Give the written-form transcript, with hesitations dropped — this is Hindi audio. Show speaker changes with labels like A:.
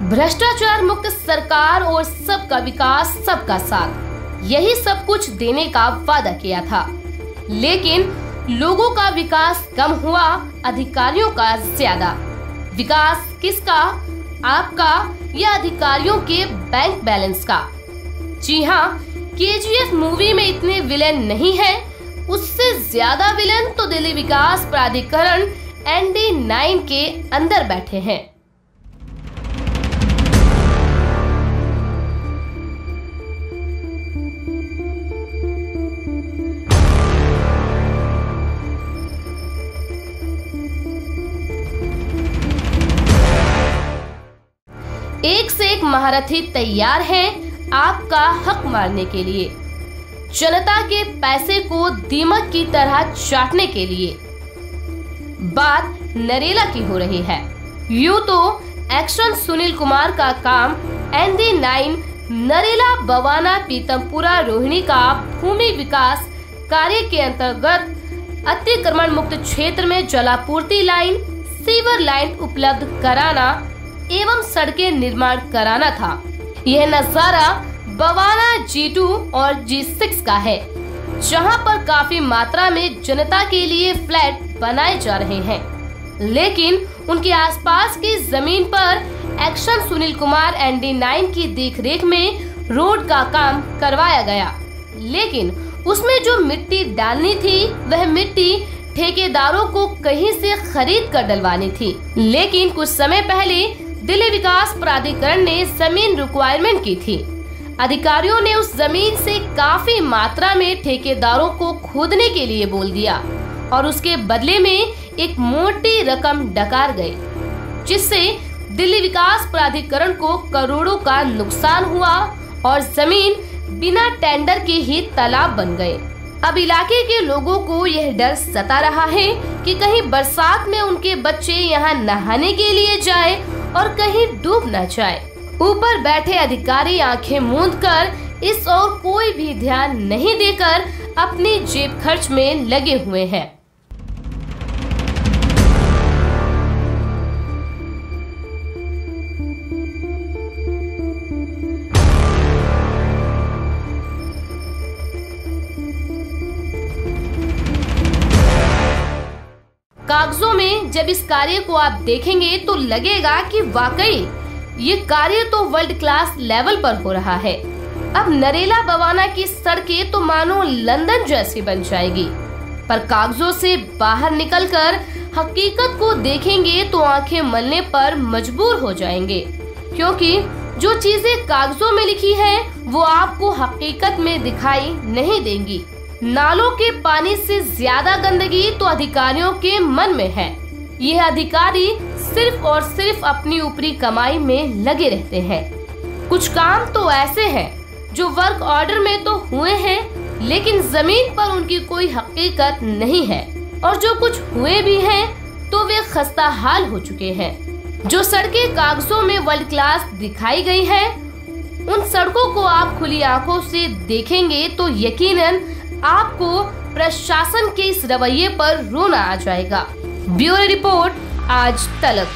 A: भ्रष्टाचार मुक्त सरकार और सबका विकास सबका साथ, यही सब कुछ देने का वादा किया था। लेकिन लोगों का विकास कम हुआ, अधिकारियों का ज्यादा। विकास किसका? आपका या अधिकारियों के बैंक बैलेंस का? जी हाँ, केजीएफ मूवी में इतने विलेन नहीं है, उससे ज्यादा विलेन तो दिल्ली विकास प्राधिकरण ND9 के अंदर बैठे हैं। एक से एक महारथी तैयार हैं आपका हक मारने के लिए, जनता के पैसे को दीमक की तरह चाटने के लिए। बात नरेला की हो रही है। यूं तो एक्शन सुनील कुमार का काम ND9 नरेला बवाना पीतमपुरा रोहिणी का भूमि विकास कार्य के अंतर्गत अतिक्रमण मुक्त क्षेत्र में जलापूर्ति लाइन, सीवर लाइन उपलब्ध कराना एवं सड़कें निर्माण कराना था। यह नजारा बवाना G2 और G6 का है, जहां पर काफी मात्रा में जनता के लिए फ्लैट बनाए जा रहे हैं। लेकिन उनके आसपास की जमीन पर एक्शन सुनील कुमार ND9 की देखरेख में रोड का काम करवाया गया। लेकिन उसमें जो मिट्टी डालनी थी वह मिट्टी ठेकेदारों को कहीं से खरीद कर डलवानी थी। लेकिन कुछ समय पहले दिल्ली विकास प्राधिकरण ने जमीन रिक्वायरमेंट की थी। अधिकारियों ने उस जमीन से काफी मात्रा में ठेकेदारों को खोदने के लिए बोल दिया और उसके बदले में एक मोटी रकम डकार गई, जिससे दिल्ली विकास प्राधिकरण को करोड़ों का नुकसान हुआ और जमीन बिना टेंडर के ही तालाब बन गए। अब इलाके के लोगों को यह डर सता रहा है कि कहीं बरसात में उनके बच्चे यहाँ नहाने के लिए जाए और कहीं डूब न जाए। ऊपर बैठे अधिकारी आंखें मूंद कर इस और कोई भी ध्यान नहीं देकर अपनी जेब खर्च में लगे हुए हैं। कागजों में जब इस कार्य को आप देखेंगे तो लगेगा कि वाकई ये कार्य तो वर्ल्ड क्लास लेवल पर हो रहा है। अब नरेला बवाना की सड़कें तो मानो लंदन जैसी बन जाएगी, पर कागजों से बाहर निकलकर हकीकत को देखेंगे तो आंखें मलने पर मजबूर हो जाएंगे, क्योंकि जो चीजें कागजों में लिखी है वो आपको हकीकत में दिखाई नहीं देंगी। नालों के पानी से ज्यादा गंदगी तो अधिकारियों के मन में है। यह अधिकारी सिर्फ और सिर्फ अपनी ऊपरी कमाई में लगे रहते हैं। कुछ काम तो ऐसे हैं जो वर्क ऑर्डर में तो हुए हैं, लेकिन जमीन पर उनकी कोई हकीकत नहीं है, और जो कुछ हुए भी हैं तो वे खस्ता हाल हो चुके हैं। जो सड़कें कागजों में वर्ल्ड क्लास दिखाई गई हैं, उन सड़कों को आप खुली आंखों से देखेंगे तो यकीनन आपको प्रशासन के इस रवैये पर रोना आ जाएगा। ब्यूरो रिपोर्ट, आज तलक।